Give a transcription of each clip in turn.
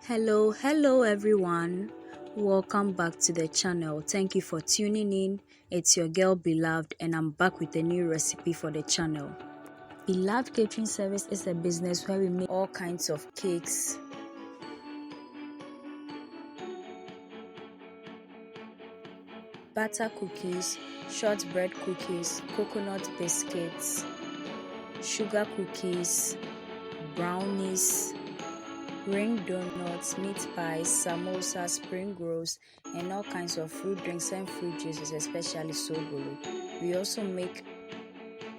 Hello everyone. Welcome back to the channel. Thank you for tuning in. It's your girl Beloved and I'm back with a new recipe for the channel. Beloved Catering Service is a business where we make all kinds of cakes, butter cookies, shortbread cookies, coconut biscuits, sugar cookies, brownies, ring donuts, meat pies, samosas, spring rolls, and all kinds of fruit drinks and fruit juices, especially sobolo. We also make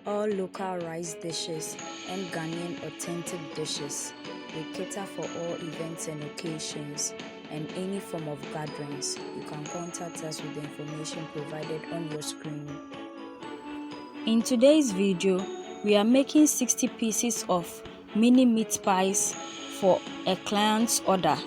all local rice dishes and Ghanaian authentic dishes. We cater for all events and occasions and any form of gatherings. You can contact us with the information provided on your screen. In today's video, we are making 60 pieces of mini meat pies for a client's order.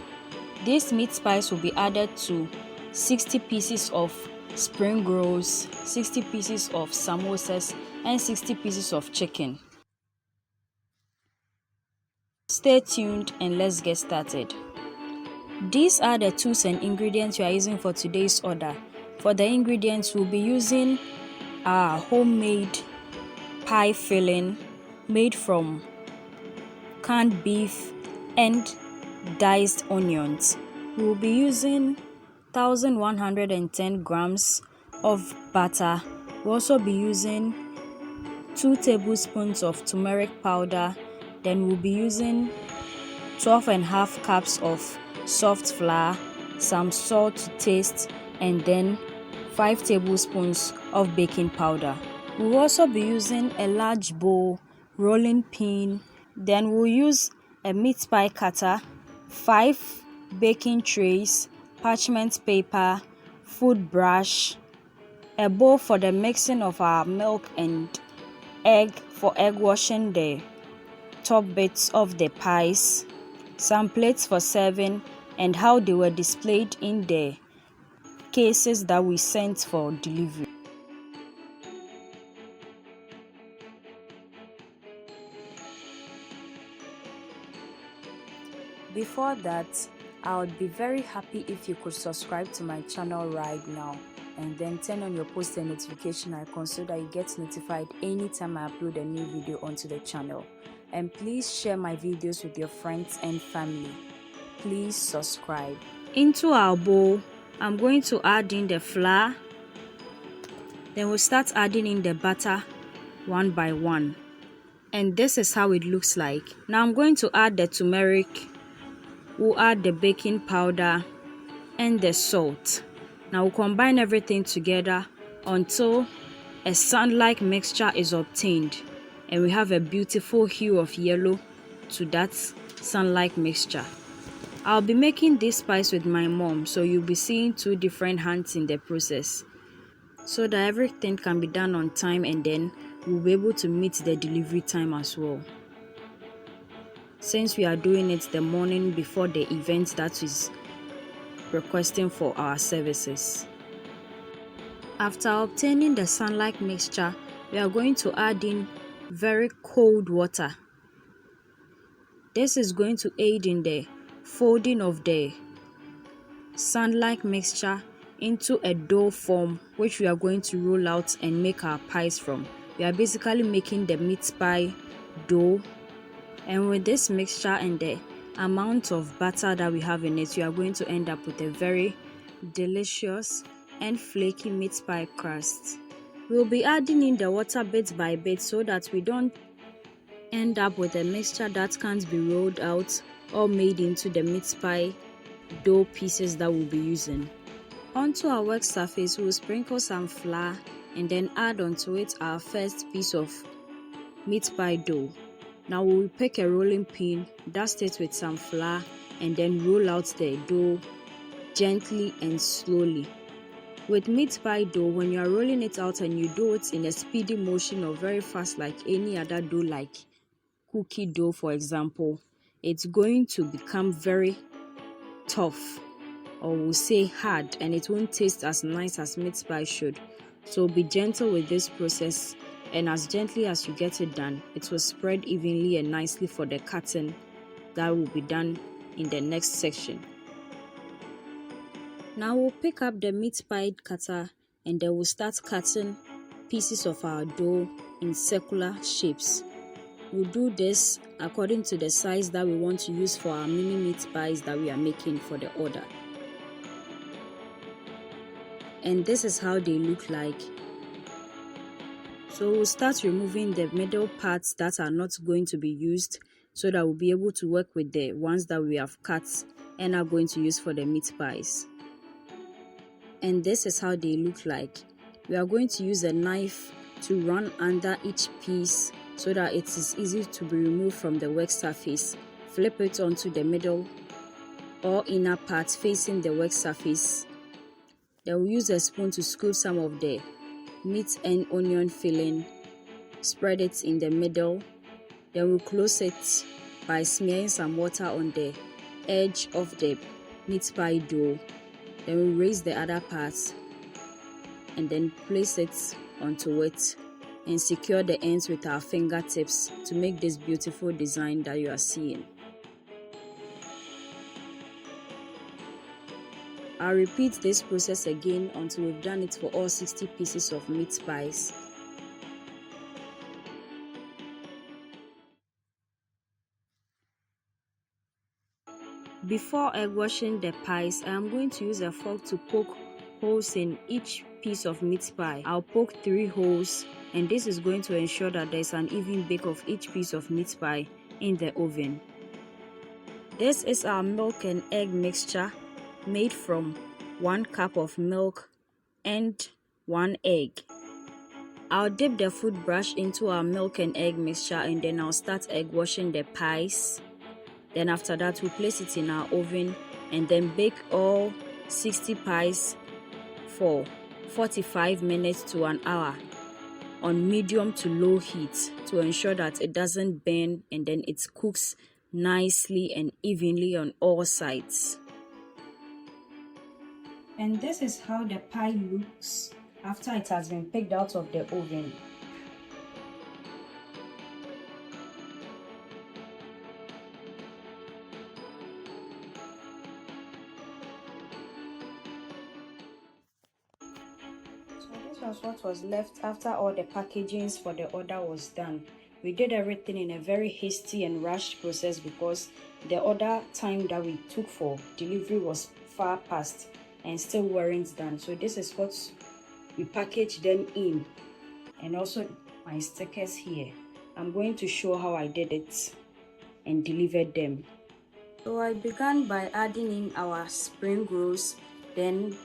These meat pies will be added to 60 pieces of spring rolls, 60 pieces of samosas, and 60 pieces of chicken. Stay tuned and let's get started. These are the tools and ingredients we are using for today's order. For the ingredients, we'll be using our homemade pie filling made from canned beef and diced onions. We will be using 1110 grams of butter. We'll also be using 2 tablespoons of turmeric powder. Then we'll be using 12.5 cups of soft flour, some salt to taste, and then 5 tablespoons of baking powder. We'll also be using a large bowl, rolling pin. Then we'll use a meat pie cutter, 5 baking trays, parchment paper, food brush, a bowl for the mixing of our milk and egg for egg washing the top bits of the pies, some plates for serving, and how they were displayed in the cases that we sent for delivery. Before that, I would be very happy if you could subscribe to my channel right now and then turn on your post and notification icon so that you get notified anytime I upload a new video onto the channel. And please share my videos with your friends and family. Please subscribe. Into our bowl, I'm going to add in the flour. Then we'll start adding in the butter one by one. And this is how it looks like. Now I'm going to add the turmeric. We'll add the baking powder and the salt. Now we'll combine everything together until a sand-like mixture is obtained and we have a beautiful hue of yellow to that sand-like mixture. I'll be making this pies with my mom, so you'll be seeing 2 different hands in the process so that everything can be done on time and then we'll be able to meet the delivery time as well, since we are doing it the morning before the event that is requesting for our services. After obtaining the sand-like mixture, we are going to add in very cold water. This is going to aid in the folding of the sand-like mixture into a dough form, which we are going to roll out and make our pies from. We are basically making the meat pie dough. And with this mixture and the amount of butter that we have in it, we are going to end up with a very delicious and flaky meat pie crust. We'll be adding in the water bit by bit so that we don't end up with a mixture that can't be rolled out or made into the meat pie dough pieces that we'll be using. Onto our work surface, we'll sprinkle some flour and then add onto it our first piece of meat pie dough. Now we will pick a rolling pin, dust it with some flour, and then roll out the dough gently and slowly. With meat pie dough, when you are rolling it out and you do it in a speedy motion or very fast like any other dough, like cookie dough for example, it's going to become very tough, or we'll say hard, and it won't taste as nice as meat pie should. So be gentle with this process, and as gently as you get it done, it will spread evenly and nicely for the cutting that will be done in the next section. Now we'll pick up the meat pie cutter and then we'll start cutting pieces of our dough in circular shapes. We'll do this according to the size that we want to use for our mini meat pies that we are making for the order. And this is how they look like. So we'll start removing the middle parts that are not going to be used so that we'll be able to work with the ones that we have cut and are going to use for the meat pies. And this is how they look like. We are going to use a knife to run under each piece so that it is easy to be removed from the work surface. Flip it onto the middle or inner part facing the work surface. Then we'll use a spoon to scoop some of the meat and onion filling, spread it in the middle. Then we'll close it by smearing some water on the edge of the meat pie dough. Then we'll raise the other part and then place it onto it and secure the ends with our fingertips to make this beautiful design that you are seeing. I'll repeat this process again until we've done it for all 60 pieces of meat pies. Before egg washing the pies, I am going to use a fork to poke holes in each piece of meat pie. I'll poke 3 holes, and this is going to ensure that there is an even bake of each piece of meat pie in the oven. This is our milk and egg mixture made from 1 cup of milk and 1 egg. I'll dip the food brush into our milk and egg mixture and then I'll start egg washing the pies. Then after that we'll place it in our oven and then bake all 60 pies for 45 minutes to an hour on medium to low heat to ensure that it doesn't burn and then it cooks nicely and evenly on all sides. And this is how the pie looks after it has been picked out of the oven. So this was what was left after all the packagings for the order was done. We did everything in a very hasty and rushed process because the order time that we took for delivery was far past and still weren't done. So this is what we packaged them in, and also my stickers here. I'm going to show how I did it and delivered them. So I began by adding in our spring rolls, then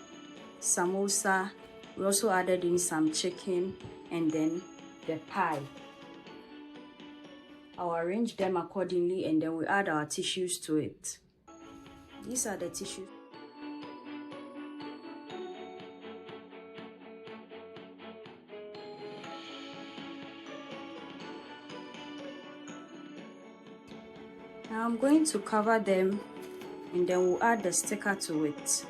samosa. We also added in some chicken and then the pie. I'll arrange them accordingly and then we add our tissues to it. These are the tissues. Now I'm going to cover them and then we'll add the sticker to it.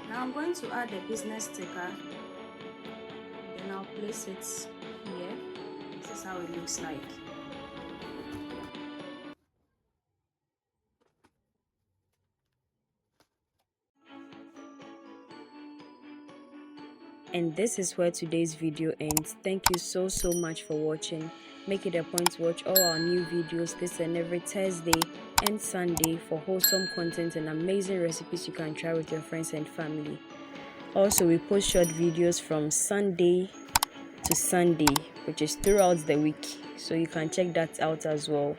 Now I'm going to add the business sticker, then I'll place it here. This is how it looks like. And this is where today's video ends. Thank you so much for watching. Make it a point to watch all our new videos this and every Thursday and Sunday for wholesome content and amazing recipes you can try with your friends and family. Also, we post short videos from Sunday to Sunday, which is throughout the week, so you can check that out as well.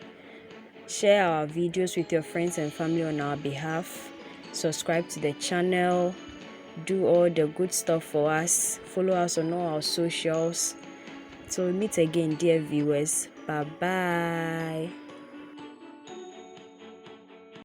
Share our videos with your friends and family on our behalf. Subscribe to the channel. Do all the good stuff for us. Follow us on all our socials. So we meet again, dear viewers. Bye bye.